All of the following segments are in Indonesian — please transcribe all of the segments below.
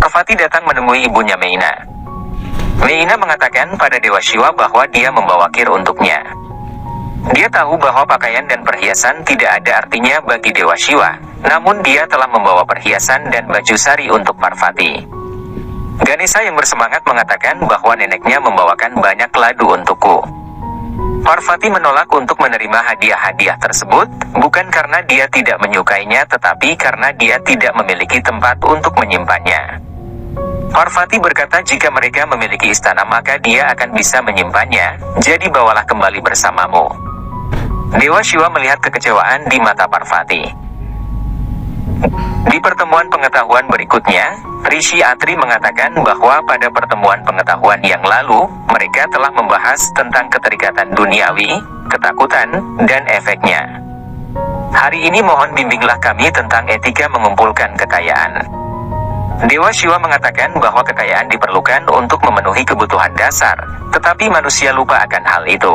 Parvati datang menemui ibunya Meina. Meina mengatakan pada Dewa Shiva bahwa dia membawa kir untuknya. Dia tahu bahwa pakaian dan perhiasan tidak ada artinya bagi Dewa Shiva, namun dia telah membawa perhiasan dan baju sari untuk Parvati. Ganesha yang bersemangat mengatakan bahwa neneknya membawakan banyak ladu untukku. Parvati menolak untuk menerima hadiah-hadiah tersebut, bukan karena dia tidak menyukainya tetapi karena dia tidak memiliki tempat untuk menyimpannya. Parvati berkata jika mereka memiliki istana maka dia akan bisa menyimpannya, jadi bawalah kembali bersamamu. Dewa Shiva melihat kekecewaan di mata Parvati. Di pertemuan pengetahuan berikutnya, Rishi Atri mengatakan bahwa pada pertemuan pengetahuan yang lalu, mereka telah membahas tentang keterikatan duniawi, ketakutan, dan efeknya. Hari ini mohon bimbinglah kami tentang etika mengumpulkan kekayaan. Dewa Shiva mengatakan bahwa kekayaan diperlukan untuk memenuhi kebutuhan dasar, tetapi manusia lupa akan hal itu.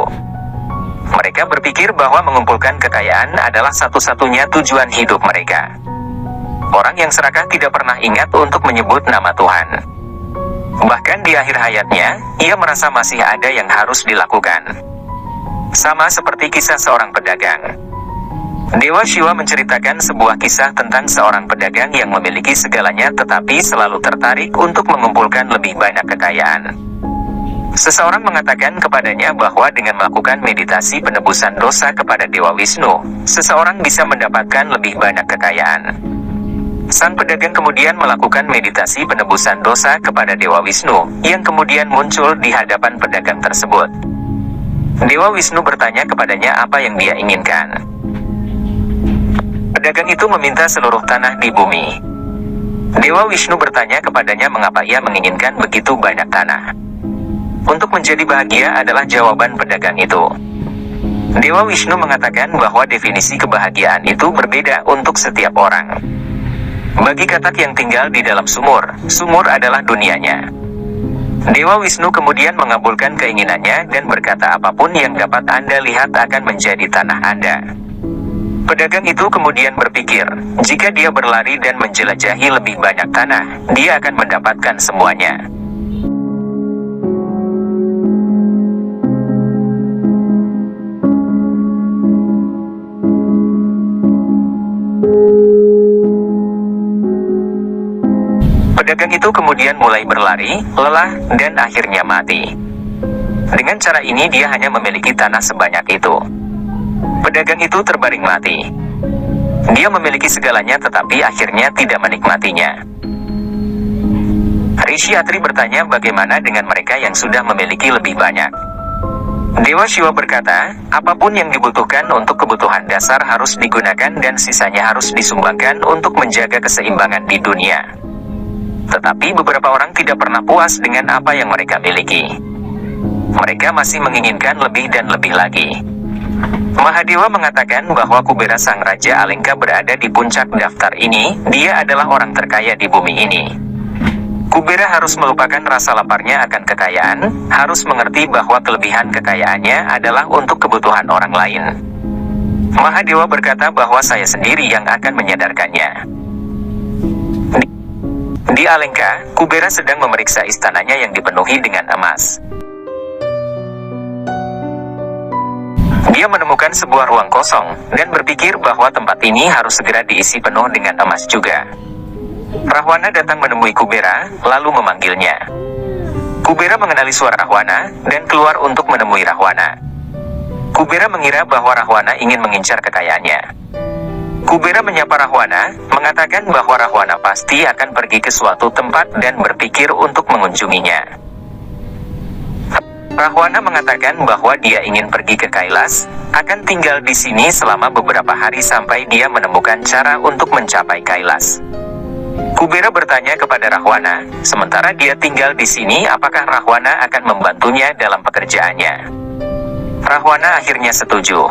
Mereka berpikir bahwa mengumpulkan kekayaan adalah satu-satunya tujuan hidup mereka. Orang yang serakah tidak pernah ingat untuk menyebut nama Tuhan. Bahkan di akhir hayatnya, ia merasa masih ada yang harus dilakukan. Sama seperti kisah seorang pedagang. Dewa Shiva menceritakan sebuah kisah tentang seorang pedagang yang memiliki segalanya tetapi selalu tertarik untuk mengumpulkan lebih banyak kekayaan. Seseorang mengatakan kepadanya bahwa dengan melakukan meditasi penebusan dosa kepada Dewa Wisnu, seseorang bisa mendapatkan lebih banyak kekayaan. Sang pedagang kemudian melakukan meditasi penebusan dosa kepada Dewa Wisnu, yang kemudian muncul di hadapan pedagang tersebut. Dewa Wisnu bertanya kepadanya apa yang dia inginkan. Pedagang itu meminta seluruh tanah di bumi. Dewa Wisnu bertanya kepadanya mengapa ia menginginkan begitu banyak tanah. Untuk menjadi bahagia adalah jawaban pedagang itu. Dewa Wisnu mengatakan bahwa definisi kebahagiaan itu berbeda untuk setiap orang. Bagi katak yang tinggal di dalam sumur, sumur adalah dunianya. Dewa Wisnu kemudian mengabulkan keinginannya dan berkata apapun yang dapat Anda lihat akan menjadi tanah Anda. Pedagang itu kemudian berpikir, jika dia berlari dan menjelajahi lebih banyak tanah, dia akan mendapatkan semuanya. Pedagang itu kemudian mulai berlari, lelah, dan akhirnya mati. Dengan cara ini dia hanya memiliki tanah sebanyak itu. Pedagang itu terbaring mati. Dia memiliki segalanya tetapi akhirnya tidak menikmatinya. Rishi Atri bertanya bagaimana dengan mereka yang sudah memiliki lebih banyak. Dewa Shiva berkata, apapun yang dibutuhkan untuk kebutuhan dasar harus digunakan dan sisanya harus disumbangkan untuk menjaga keseimbangan di dunia. Tetapi beberapa orang tidak pernah puas dengan apa yang mereka miliki. Mereka masih menginginkan lebih dan lebih lagi. Mahadewa mengatakan bahwa Kubera sang Raja Alengka berada di puncak daftar ini, dia adalah orang terkaya di bumi ini. Kubera harus melupakan rasa laparnya akan kekayaan, harus mengerti bahwa kelebihan kekayaannya adalah untuk kebutuhan orang lain. Mahadewa berkata bahwa saya sendiri yang akan menyadarkannya. Di Alengka, Kubera sedang memeriksa istananya yang dipenuhi dengan emas. Dia menemukan sebuah ruang kosong, dan berpikir bahwa tempat ini harus segera diisi penuh dengan emas juga. Rahwana datang menemui Kubera, lalu memanggilnya. Kubera mengenali suara Rahwana, dan keluar untuk menemui Rahwana. Kubera mengira bahwa Rahwana ingin mengincar kekayaannya. Kubera menyapa Rahwana, mengatakan bahwa Rahwana pasti akan pergi ke suatu tempat dan berpikir untuk mengunjunginya. Rahwana mengatakan bahwa dia ingin pergi ke Kailas, akan tinggal di sini selama beberapa hari sampai dia menemukan cara untuk mencapai Kailas. Kubera bertanya kepada Rahwana, sementara dia tinggal di sini apakah Rahwana akan membantunya dalam pekerjaannya. Rahwana akhirnya setuju.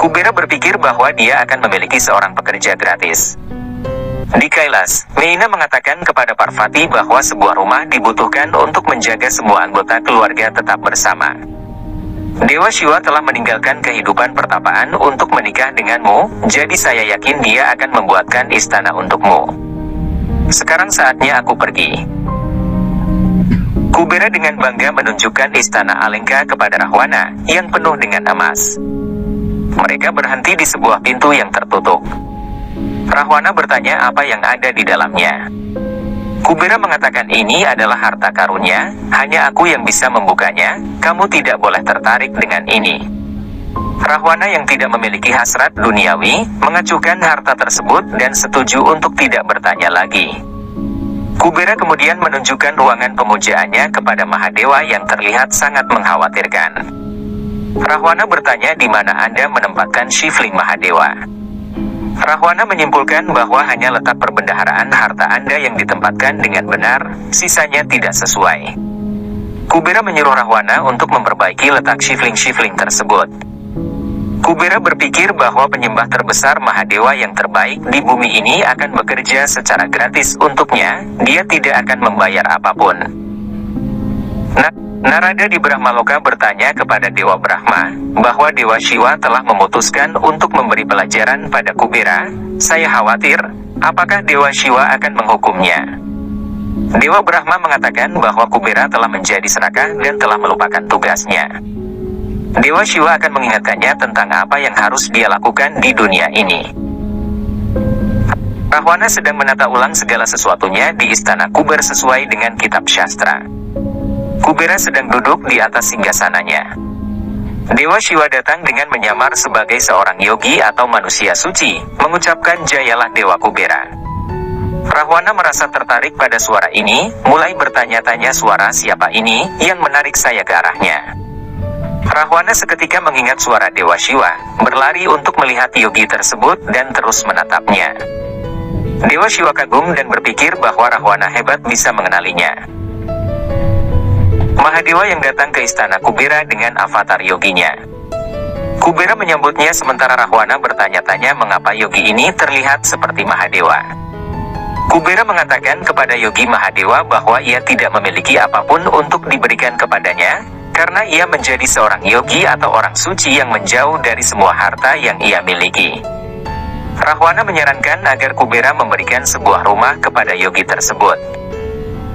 Kubera berpikir bahwa dia akan memiliki seorang pekerja gratis. Di Kailas, Meina mengatakan kepada Parvati bahwa sebuah rumah dibutuhkan untuk menjaga semua anggota keluarga tetap bersama. Dewa Shiva telah meninggalkan kehidupan pertapaan untuk menikah denganmu, jadi saya yakin dia akan membuatkan istana untukmu. Sekarang saatnya aku pergi. Kubera dengan bangga menunjukkan istana Alengka kepada Rahwana, yang penuh dengan emas. Mereka berhenti di sebuah pintu yang tertutup. Rahwana bertanya apa yang ada di dalamnya. Kubera mengatakan ini adalah harta karunia, hanya aku yang bisa membukanya, kamu tidak boleh tertarik dengan ini. Rahwana yang tidak memiliki hasrat duniawi, mengacuhkan harta tersebut dan setuju untuk tidak bertanya lagi. Kubera kemudian menunjukkan ruangan pemujaannya kepada Mahadewa yang terlihat sangat mengkhawatirkan. Rahwana bertanya di mana Anda menempatkan Shivling Mahadewa. Rahwana menyimpulkan bahwa hanya letak perbendaharaan harta Anda yang ditempatkan dengan benar, sisanya tidak sesuai. Kubera menyuruh Rahwana untuk memperbaiki letak Shivling tersebut. Kubera berpikir bahwa penyembah terbesar Mahadewa yang terbaik di bumi ini akan bekerja secara gratis untuknya, dia tidak akan membayar apapun. Narada di Brahmaloka bertanya kepada Dewa Brahma, bahwa Dewa Shiva telah memutuskan untuk memberi pelajaran pada Kubera. Saya khawatir, apakah Dewa Shiva akan menghukumnya? Dewa Brahma mengatakan bahwa Kubera telah menjadi serakah dan telah melupakan tugasnya. Dewa Shiva akan mengingatkannya tentang apa yang harus dia lakukan di dunia ini. Rahwana sedang menata ulang segala sesuatunya di istana Kuber sesuai dengan kitab Shastra. Kubera sedang duduk di atas singgasananya. Dewa Shiva datang dengan menyamar sebagai seorang yogi atau manusia suci, mengucapkan jayalah Dewa Kubera. Rahwana merasa tertarik pada suara ini, mulai bertanya-tanya suara siapa ini yang menarik saya ke arahnya. Rahwana seketika mengingat suara Dewa Shiva, berlari untuk melihat yogi tersebut dan terus menatapnya. Dewa Shiva kagum dan berpikir bahwa Rahwana hebat bisa mengenalinya. Mahadewa yang datang ke istana Kubera dengan avatar yoginya. Kubera menyambutnya sementara Rahwana bertanya-tanya mengapa yogi ini terlihat seperti Mahadewa. Kubera mengatakan kepada yogi Mahadewa bahwa ia tidak memiliki apapun untuk diberikan kepadanya, karena ia menjadi seorang yogi atau orang suci yang menjauh dari semua harta yang ia miliki. Rahwana menyarankan agar Kubera memberikan sebuah rumah kepada yogi tersebut.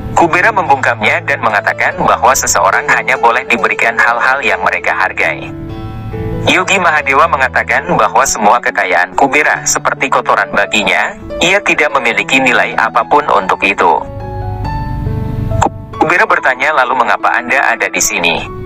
Kubera membungkamnya dan mengatakan bahwa seseorang hanya boleh diberikan hal-hal yang mereka hargai. Yogi Mahadewa mengatakan bahwa semua kekayaan Kubera seperti kotoran baginya, ia tidak memiliki nilai apapun untuk itu. Kubera bertanya lalu mengapa Anda ada di sini?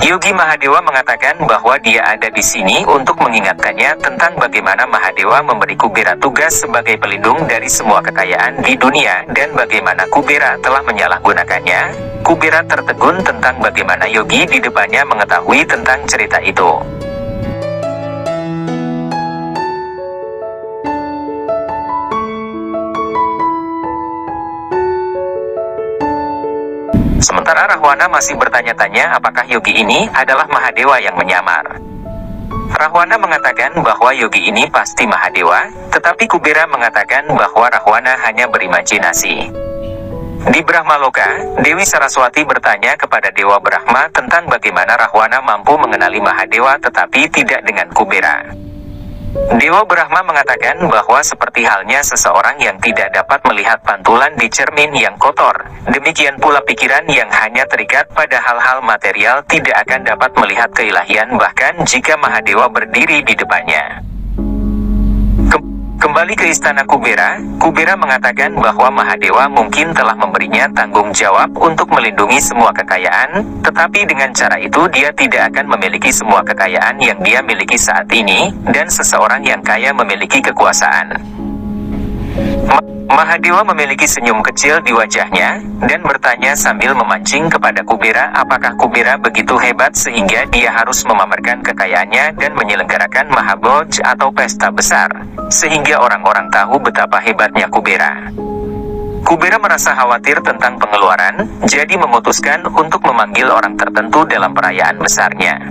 Yogi Mahadewa mengatakan bahwa dia ada di sini untuk mengingatkannya tentang bagaimana Mahadewa memberi Kubera tugas sebagai pelindung dari semua kekayaan di dunia dan bagaimana Kubera telah menyalahgunakannya. Kubera tertegun tentang bagaimana Yogi di depannya mengetahui tentang cerita itu. Sementara Rahwana masih bertanya-tanya apakah yogi ini adalah Mahadewa yang menyamar. Rahwana mengatakan bahwa yogi ini pasti Mahadewa, tetapi Kubera mengatakan bahwa Rahwana hanya berimajinasi. Di Brahmaloka, Dewi Saraswati bertanya kepada Dewa Brahma tentang bagaimana Rahwana mampu mengenali Mahadewa tetapi tidak dengan Kubera. Dewa Brahma mengatakan bahwa seperti halnya seseorang yang tidak dapat melihat pantulan di cermin yang kotor, demikian pula pikiran yang hanya terikat pada hal-hal material tidak akan dapat melihat keilahian bahkan jika Mahadewa berdiri di depannya. Kembali ke istana Kubera, Kubera mengatakan bahwa Mahadewa mungkin telah memberinya tanggung jawab untuk melindungi semua kekayaan, tetapi dengan cara itu dia tidak akan memiliki semua kekayaan yang dia miliki saat ini, dan seseorang yang kaya memiliki kekuasaan. Mahadewa memiliki senyum kecil di wajahnya, dan bertanya sambil memancing kepada Kubera apakah Kubera begitu hebat sehingga dia harus memamerkan kekayaannya dan menyelenggarakan Mahabhoj atau pesta besar, sehingga orang-orang tahu betapa hebatnya Kubera. Kubera merasa khawatir tentang pengeluaran, jadi memutuskan untuk memanggil orang tertentu dalam perayaan besarnya.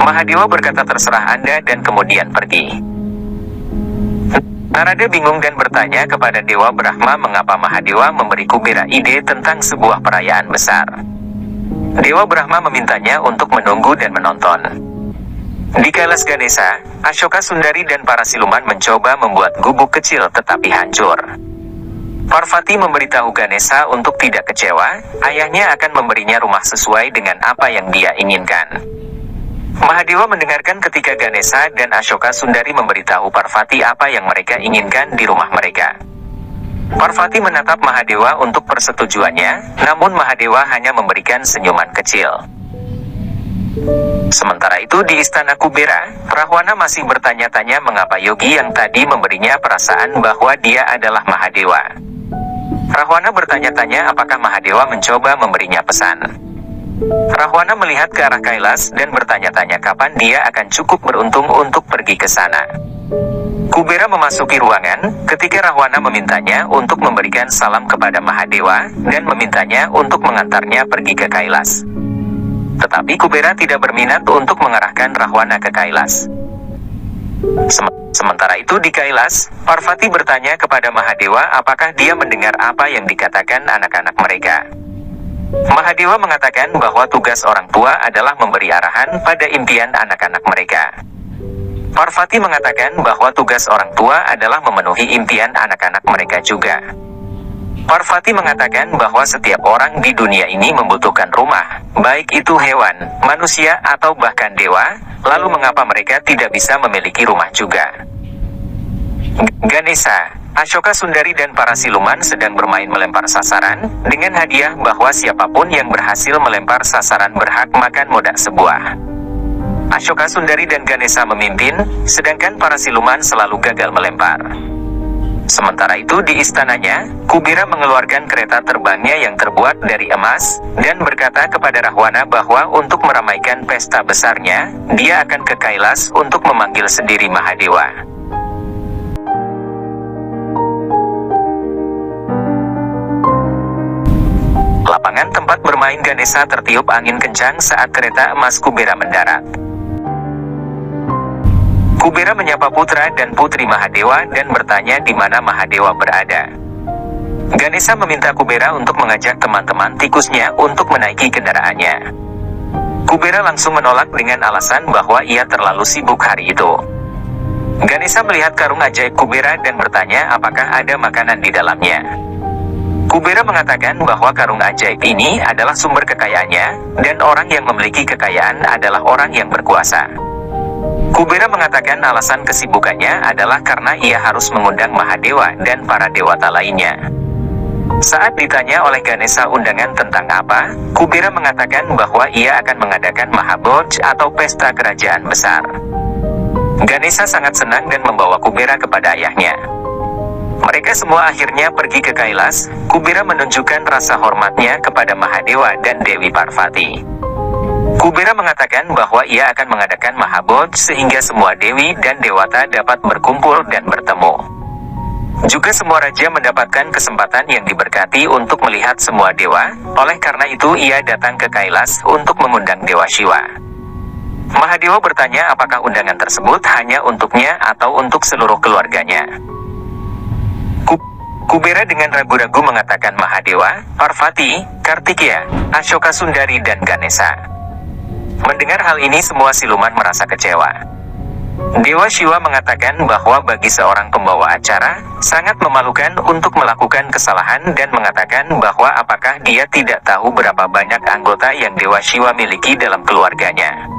Mahadewa berkata terserah Anda dan kemudian pergi. Narada bingung dan bertanya kepada Dewa Brahma mengapa Mahadewa memberi Kubera ide tentang sebuah perayaan besar. Dewa Brahma memintanya untuk menunggu dan menonton. Di Kailas Ganesha, Ashoka Sundari dan para siluman mencoba membuat gubuk kecil tetapi hancur. Parvati memberitahu Ganesha untuk tidak kecewa, ayahnya akan memberinya rumah sesuai dengan apa yang dia inginkan. Mahadewa mendengarkan ketika Ganesha dan Ashoka Sundari memberitahu Parvati apa yang mereka inginkan di rumah mereka. Parvati menatap Mahadewa untuk persetujuannya, namun Mahadewa hanya memberikan senyuman kecil. Sementara itu di istana Kubera, Rahwana masih bertanya-tanya mengapa Yogi yang tadi memberinya perasaan bahwa dia adalah Mahadewa. Rahwana bertanya-tanya apakah Mahadewa mencoba memberinya pesan. Rahwana melihat ke arah Kailas dan bertanya-tanya kapan dia akan cukup beruntung untuk pergi ke sana. Kubera memasuki ruangan, ketika Rahwana memintanya untuk memberikan salam kepada Mahadewa, dan memintanya untuk mengantarnya pergi ke Kailas. Tetapi Kubera tidak berminat untuk mengarahkan Rahwana ke Kailas. Sementara itu di Kailas, Parvati bertanya kepada Mahadewa apakah dia mendengar apa yang dikatakan anak-anak mereka. Mahadewa mengatakan bahwa tugas orang tua adalah memberi arahan pada impian anak-anak mereka. Parvati mengatakan bahwa tugas orang tua adalah memenuhi impian anak-anak mereka juga. Parvati mengatakan bahwa setiap orang di dunia ini membutuhkan rumah, baik itu hewan, manusia, atau bahkan dewa, lalu mengapa mereka tidak bisa memiliki rumah juga? Ganesha, Ashoka Sundari dan para siluman sedang bermain melempar sasaran, dengan hadiah bahwa siapapun yang berhasil melempar sasaran berhak makan modak sebuah. Ashoka Sundari dan Ganesha memimpin, sedangkan para siluman selalu gagal melempar. Sementara itu di istananya, Kubera mengeluarkan kereta terbangnya yang terbuat dari emas, dan berkata kepada Rahwana bahwa untuk meramaikan pesta besarnya, dia akan ke Kailas untuk memanggil sendiri Mahadewa. Lapangan tempat bermain Ganesha tertiup angin kencang saat kereta emas Kubera mendarat. Kubera menyapa putra dan putri Mahadewa dan bertanya di mana Mahadewa berada. Ganesha meminta Kubera untuk mengajak teman-teman tikusnya untuk menaiki kendaraannya. Kubera langsung menolak dengan alasan bahwa ia terlalu sibuk hari itu. Ganesha melihat karung ajaib Kubera dan bertanya apakah ada makanan di dalamnya. Kubera mengatakan bahwa karung ajaib ini adalah sumber kekayaannya, dan orang yang memiliki kekayaan adalah orang yang berkuasa. Kubera mengatakan alasan kesibukannya adalah karena ia harus mengundang Mahadewa dan para dewata lainnya. Saat ditanya oleh Ganesha undangan tentang apa, Kubera mengatakan bahwa ia akan mengadakan Mahabhoj atau pesta kerajaan besar. Ganesha sangat senang dan membawa Kubera kepada ayahnya. Mereka semua akhirnya pergi ke Kailas. Kubera menunjukkan rasa hormatnya kepada Mahadewa dan Dewi Parvati. Kubera mengatakan bahwa ia akan mengadakan Mahabhoj sehingga semua dewi dan dewata dapat berkumpul dan bertemu. Juga semua raja mendapatkan kesempatan yang diberkati untuk melihat semua dewa, oleh karena itu ia datang ke Kailas untuk mengundang Dewa Shiva. Mahadewa bertanya apakah undangan tersebut hanya untuknya atau untuk seluruh keluarganya. Kubera dengan ragu-ragu mengatakan Mahadewa, Parvati, Kartikeya, Ashoka Sundari dan Ganesha. Mendengar hal ini semua siluman merasa kecewa. Dewa Shiva mengatakan bahwa bagi seorang pembawa acara, sangat memalukan untuk melakukan kesalahan dan mengatakan bahwa apakah dia tidak tahu berapa banyak anggota yang Dewa Shiva miliki dalam keluarganya.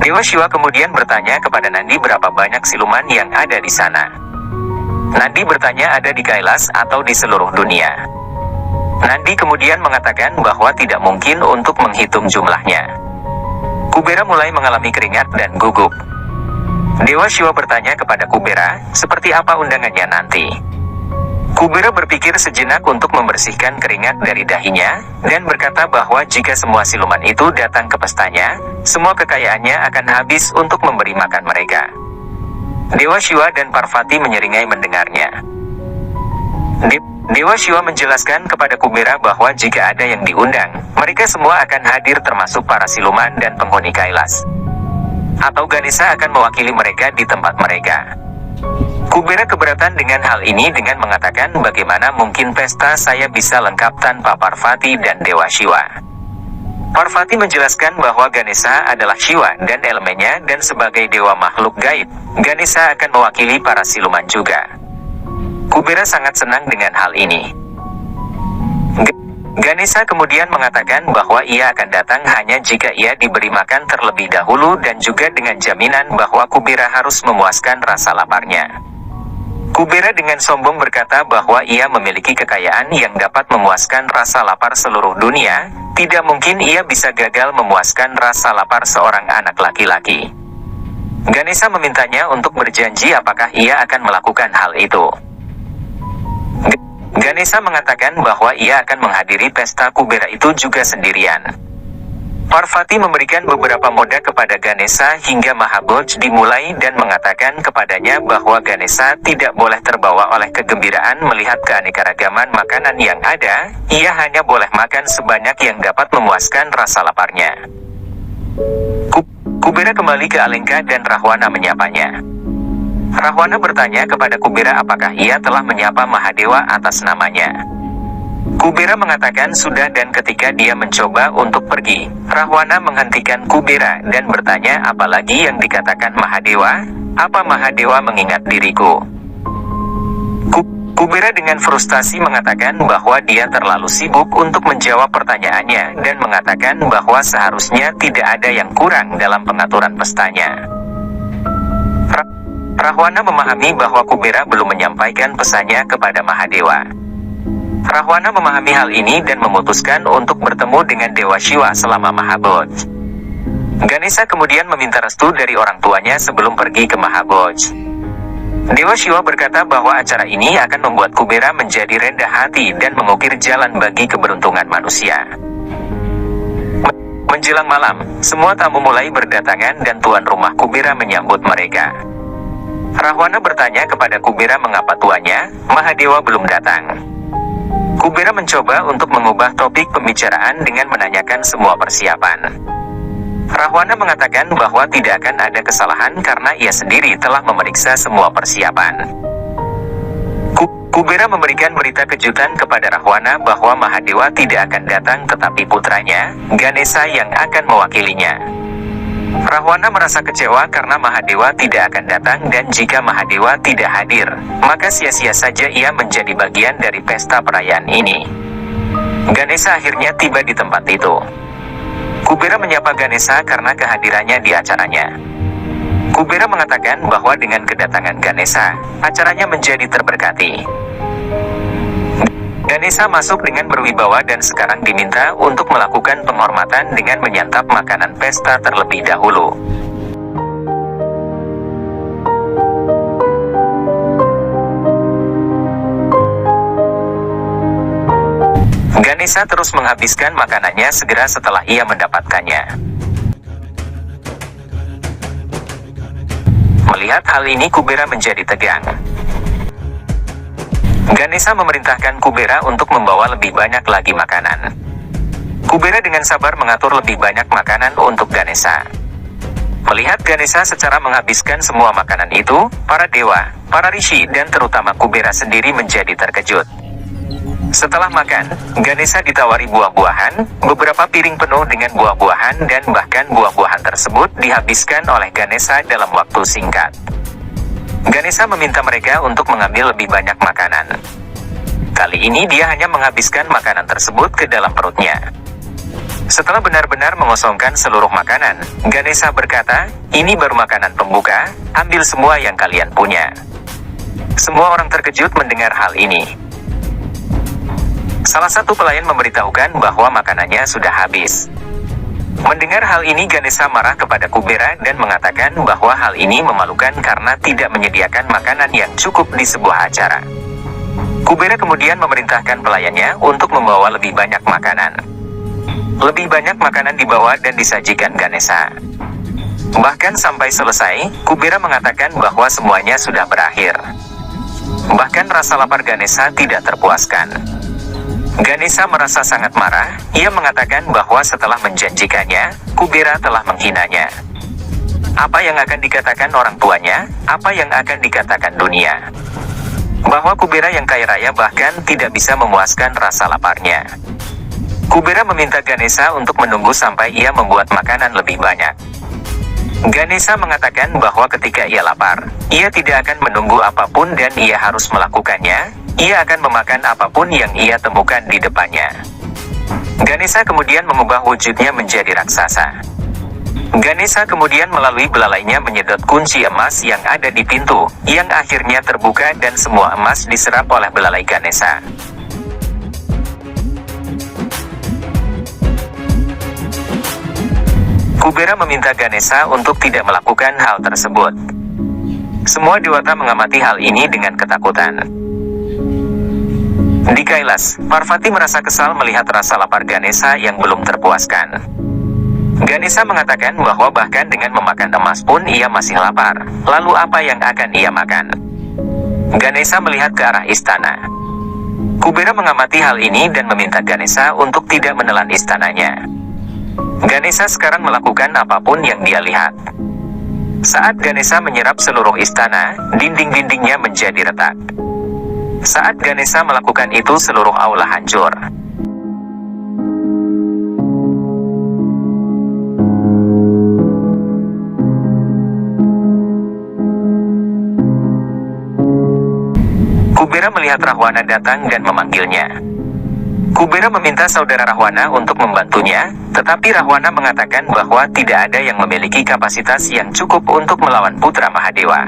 Dewa Shiva kemudian bertanya kepada Nandi berapa banyak siluman yang ada di sana. Nandi bertanya ada di Kailas atau di seluruh dunia. Nandi kemudian mengatakan bahwa tidak mungkin untuk menghitung jumlahnya. Kubera mulai mengalami keringat dan gugup. Dewa Shiva bertanya kepada Kubera, seperti apa undangannya nanti? Kubera berpikir sejenak untuk membersihkan keringat dari dahinya, dan berkata bahwa jika semua siluman itu datang ke pestanya, semua kekayaannya akan habis untuk memberi makan mereka. Dewa Shiva dan Parvati menyeringai mendengarnya. Dewa Shiva menjelaskan kepada Kubera bahwa jika ada yang diundang, mereka semua akan hadir termasuk para siluman dan penghuni Kailas. Atau Ganesha akan mewakili mereka di tempat mereka. Kubera keberatan dengan hal ini dengan mengatakan bagaimana mungkin pesta saya bisa lengkap tanpa Parvati dan Dewa Shiva. Parvati menjelaskan bahwa Ganesha adalah Shiva dan elemennya dan sebagai dewa makhluk gaib, Ganesha akan mewakili para siluman juga. Kubera sangat senang dengan hal ini. Ganesha kemudian mengatakan bahwa ia akan datang hanya jika ia diberi makan terlebih dahulu dan juga dengan jaminan bahwa Kubera harus memuaskan rasa laparnya. Kubera dengan sombong berkata bahwa ia memiliki kekayaan yang dapat memuaskan rasa lapar seluruh dunia, tidak mungkin ia bisa gagal memuaskan rasa lapar seorang anak laki-laki. Ganesha memintanya untuk berjanji apakah ia akan melakukan hal itu. Ganesha mengatakan bahwa ia akan menghadiri pesta Kubera itu juga sendirian. Parvati memberikan beberapa moda kepada Ganesha hingga Mahaboj dimulai dan mengatakan kepadanya bahwa Ganesha tidak boleh terbawa oleh kegembiraan melihat keanekaragaman makanan yang ada, ia hanya boleh makan sebanyak yang dapat memuaskan rasa laparnya. Kubera kembali ke Alengka dan Rahwana menyapanya. Rahwana bertanya kepada Kubera apakah ia telah menyapa Mahadewa atas namanya. Kubera mengatakan sudah dan ketika dia mencoba untuk pergi, Rahwana menghentikan Kubera dan bertanya apalagi yang dikatakan Mahadewa, apa Mahadewa mengingat diriku? Kubera dengan frustasi mengatakan bahwa dia terlalu sibuk untuk menjawab pertanyaannya dan mengatakan bahwa seharusnya tidak ada yang kurang dalam pengaturan pestanya. Rahwana memahami bahwa Kubera belum menyampaikan pesannya kepada Mahadewa. Rahwana memahami hal ini dan memutuskan untuk bertemu dengan Dewa Shiva selama Mahaboj. Ganesha kemudian meminta restu dari orang tuanya sebelum pergi ke Mahaboj. Dewa Shiva berkata bahwa acara ini akan membuat Kubera menjadi rendah hati dan mengukir jalan bagi keberuntungan manusia. Menjelang malam, semua tamu mulai berdatangan dan tuan rumah Kubera menyambut mereka. Rahwana bertanya kepada Kubera mengapa tuannya, Mahadewa belum datang. Kubera mencoba untuk mengubah topik pembicaraan dengan menanyakan semua persiapan. Rahwana mengatakan bahwa tidak akan ada kesalahan karena ia sendiri telah memeriksa semua persiapan. Kubera memberikan berita kejutan kepada Rahwana bahwa Mahadewa tidak akan datang tetapi putranya, Ganesha yang akan mewakilinya. Rahwana merasa kecewa karena Mahadewa tidak akan datang dan jika Mahadewa tidak hadir, maka sia-sia saja ia menjadi bagian dari pesta perayaan ini. Ganesha akhirnya tiba di tempat itu. Kubera menyapa Ganesha karena kehadirannya di acaranya. Kubera mengatakan bahwa dengan kedatangan Ganesha, acaranya menjadi terberkati. Ganesha masuk dengan berwibawa dan sekarang diminta untuk melakukan penghormatan dengan menyantap makanan pesta terlebih dahulu. Ganesha terus menghabiskan makanannya segera setelah ia mendapatkannya. Melihat hal ini Kubera menjadi tegang. Ganesha memerintahkan Kubera untuk membawa lebih banyak lagi makanan. Kubera dengan sabar mengatur lebih banyak makanan untuk Ganesha. Melihat Ganesha secara menghabiskan semua makanan itu, para dewa, para rishi dan terutama Kubera sendiri menjadi terkejut. Setelah makan, Ganesha ditawari buah-buahan, beberapa piring penuh dengan buah-buahan dan bahkan buah-buahan tersebut dihabiskan oleh Ganesha dalam waktu singkat. Ganesha meminta mereka untuk mengambil lebih banyak makanan. Kali ini dia hanya menghabiskan makanan tersebut ke dalam perutnya. Setelah benar-benar mengosongkan seluruh makanan, Ganesha berkata, ini baru makanan pembuka, ambil semua yang kalian punya. Semua orang terkejut mendengar hal ini. Salah satu pelayan memberitahukan bahwa makanannya sudah habis. Mendengar hal ini Ganesha marah kepada Kubera dan mengatakan bahwa hal ini memalukan karena tidak menyediakan makanan yang cukup di sebuah acara. Kubera kemudian memerintahkan pelayannya untuk membawa lebih banyak makanan. Lebih banyak makanan dibawa dan disajikan Ganesha. Bahkan sampai selesai, Kubera mengatakan bahwa semuanya sudah berakhir. Bahkan rasa lapar Ganesha tidak terpuaskan. Ganesha merasa sangat marah, ia mengatakan bahwa setelah menjanjikannya, Kubera telah menghinanya. Apa yang akan dikatakan orang tuanya, apa yang akan dikatakan dunia? Bahwa Kubera yang kaya raya bahkan tidak bisa memuaskan rasa laparnya. Kubera meminta Ganesha untuk menunggu sampai ia membuat makanan lebih banyak. Ganesha mengatakan bahwa ketika ia lapar, ia tidak akan menunggu apapun dan ia harus melakukannya. Ia akan memakan apapun yang ia temukan di depannya. Ganesha kemudian mengubah wujudnya menjadi raksasa. Ganesha kemudian melalui belalainya menyedot kunci emas yang ada di pintu, yang akhirnya terbuka dan semua emas diserap oleh belalai Ganesha. Kubera meminta Ganesha untuk tidak melakukan hal tersebut. Semua dewata mengamati hal ini dengan ketakutan. Di Kailas, Parvati merasa kesal melihat rasa lapar Ganesha yang belum terpuaskan. Ganesha mengatakan bahwa bahkan dengan memakan emas pun ia masih lapar. Lalu apa yang akan ia makan? Ganesha melihat ke arah istana. Kubera mengamati hal ini dan meminta Ganesha untuk tidak menelan istananya. Ganesha sekarang melakukan apapun yang dia lihat. Saat Ganesha menyerap seluruh istana, dinding-dindingnya menjadi retak. Saat Ganesha melakukan itu, seluruh aula hancur. Kubera melihat Rahwana datang dan memanggilnya. Kubera meminta saudara Rahwana untuk membantunya, tetapi Rahwana mengatakan bahwa tidak ada yang memiliki kapasitas yang cukup untuk melawan putra Mahadewa.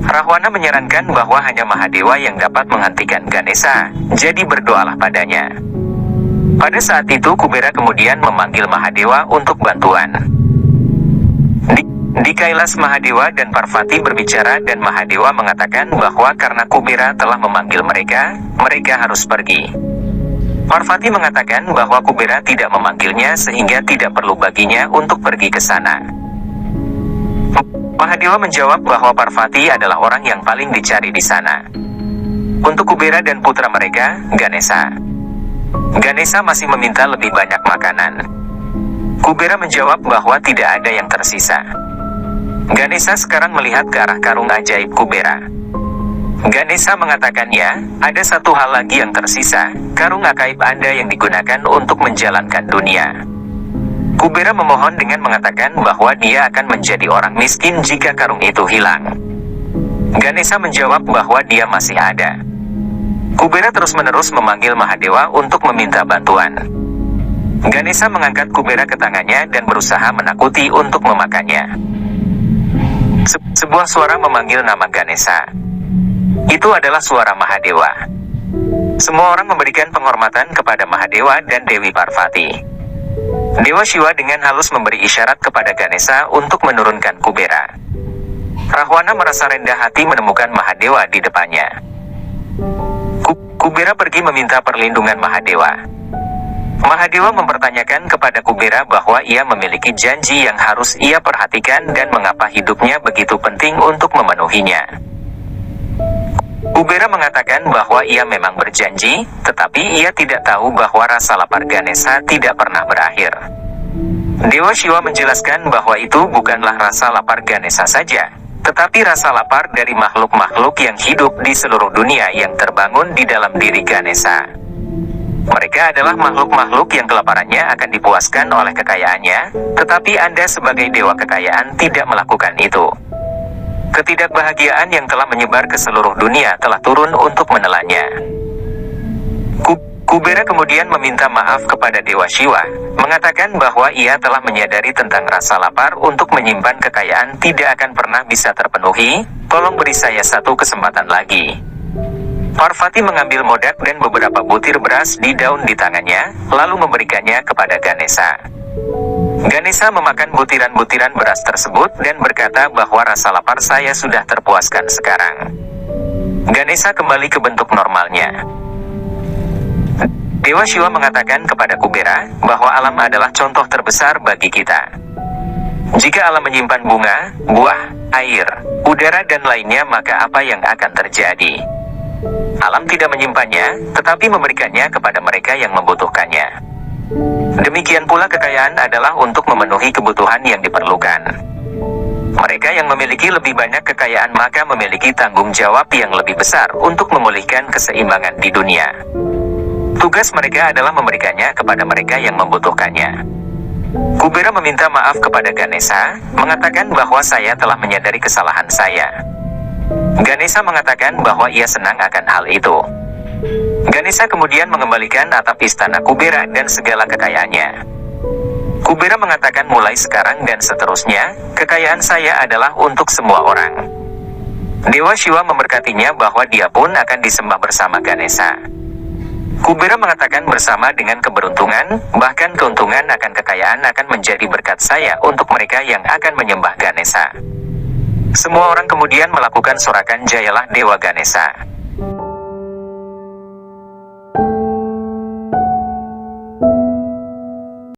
Rahwana menyarankan bahwa hanya Mahadewa yang dapat menghentikan Ganesha, jadi berdoalah padanya. Pada saat itu Kubera kemudian memanggil Mahadewa untuk bantuan. Di Kailas, Mahadewa dan Parvati berbicara dan Mahadewa mengatakan bahwa karena Kubera telah memanggil mereka, mereka harus pergi. Parvati mengatakan bahwa Kubera tidak memanggilnya sehingga tidak perlu baginya untuk pergi ke sana. Mahadewa menjawab bahwa Parvati adalah orang yang paling dicari di sana. Untuk Kubera dan putra mereka, Ganesha. Ganesha masih meminta lebih banyak makanan. Kubera menjawab bahwa tidak ada yang tersisa. Ganesha sekarang melihat ke arah karung ajaib Kubera. Ganesha mengatakannya, ada satu hal lagi yang tersisa, karung ajaib Anda yang digunakan untuk menjalankan dunia. Kubera memohon dengan mengatakan bahwa dia akan menjadi orang miskin jika karung itu hilang. Ganesha menjawab bahwa dia masih ada. Kubera terus-menerus memanggil Mahadewa untuk meminta bantuan. Ganesha mengangkat Kubera ke tangannya dan berusaha menakuti untuk memakannya. Sebuah suara memanggil nama Ganesha. Itu adalah suara Mahadewa. Semua orang memberikan penghormatan kepada Mahadewa dan Dewi Parvati. Dewa Shiva dengan halus memberi isyarat kepada Ganesha untuk menurunkan Kubera. Rahwana merasa rendah hati menemukan Mahadewa di depannya. Kubera pergi meminta perlindungan Mahadewa. Mahadewa mempertanyakan kepada Kubera bahwa ia memiliki janji yang harus ia perhatikan dan mengapa hidupnya begitu penting untuk memenuhinya. Kubera mengatakan bahwa ia memang berjanji, tetapi ia tidak tahu bahwa rasa lapar Ganesha tidak pernah berakhir. Dewa Shiva menjelaskan bahwa itu bukanlah rasa lapar Ganesha saja, tetapi rasa lapar dari makhluk-makhluk yang hidup di seluruh dunia yang terbangun di dalam diri Ganesha. Mereka adalah makhluk-makhluk yang kelaparannya akan dipuaskan oleh kekayaannya, tetapi Anda sebagai dewa kekayaan tidak melakukan itu. Ketidakbahagiaan yang telah menyebar ke seluruh dunia telah turun untuk menelannya. Kubera kemudian meminta maaf kepada Dewa Shiva, mengatakan bahwa ia telah menyadari tentang rasa lapar untuk menyimpan kekayaan tidak akan pernah bisa terpenuhi. Tolong beri saya satu kesempatan lagi. Parvati mengambil modak dan beberapa butir beras di daun di tangannya, lalu memberikannya kepada Ganesha. Ganesha memakan butiran-butiran beras tersebut dan berkata bahwa rasa lapar saya sudah terpuaskan sekarang. Ganesha kembali ke bentuk normalnya. Dewa Shiva mengatakan kepada Kubera bahwa alam adalah contoh terbesar bagi kita. Jika alam menyimpan bunga, buah, air, udara dan lainnya, maka apa yang akan terjadi? Alam tidak menyimpannya, tetapi memberikannya kepada mereka yang membutuhkannya. Demikian pula kekayaan adalah untuk memenuhi kebutuhan yang diperlukan. Mereka yang memiliki lebih banyak kekayaan maka memiliki tanggung jawab yang lebih besar untuk memulihkan keseimbangan di dunia. Tugas mereka adalah memberikannya kepada mereka yang membutuhkannya. Kubera meminta maaf kepada Ganesha, mengatakan bahwa saya telah menyadari kesalahan saya. Ganesha mengatakan bahwa ia senang akan hal itu. Ganesha kemudian mengembalikan atap istana Kubera dan segala kekayaannya. Kubera mengatakan mulai sekarang dan seterusnya, kekayaan saya adalah untuk semua orang. Dewa Shiva memberkatinya bahwa dia pun akan disembah bersama Ganesha. Kubera mengatakan bersama dengan keberuntungan, bahkan keuntungan akan kekayaan akan menjadi berkat saya untuk mereka yang akan menyembah Ganesha. Semua orang kemudian melakukan sorakan jayalah Dewa Ganesha.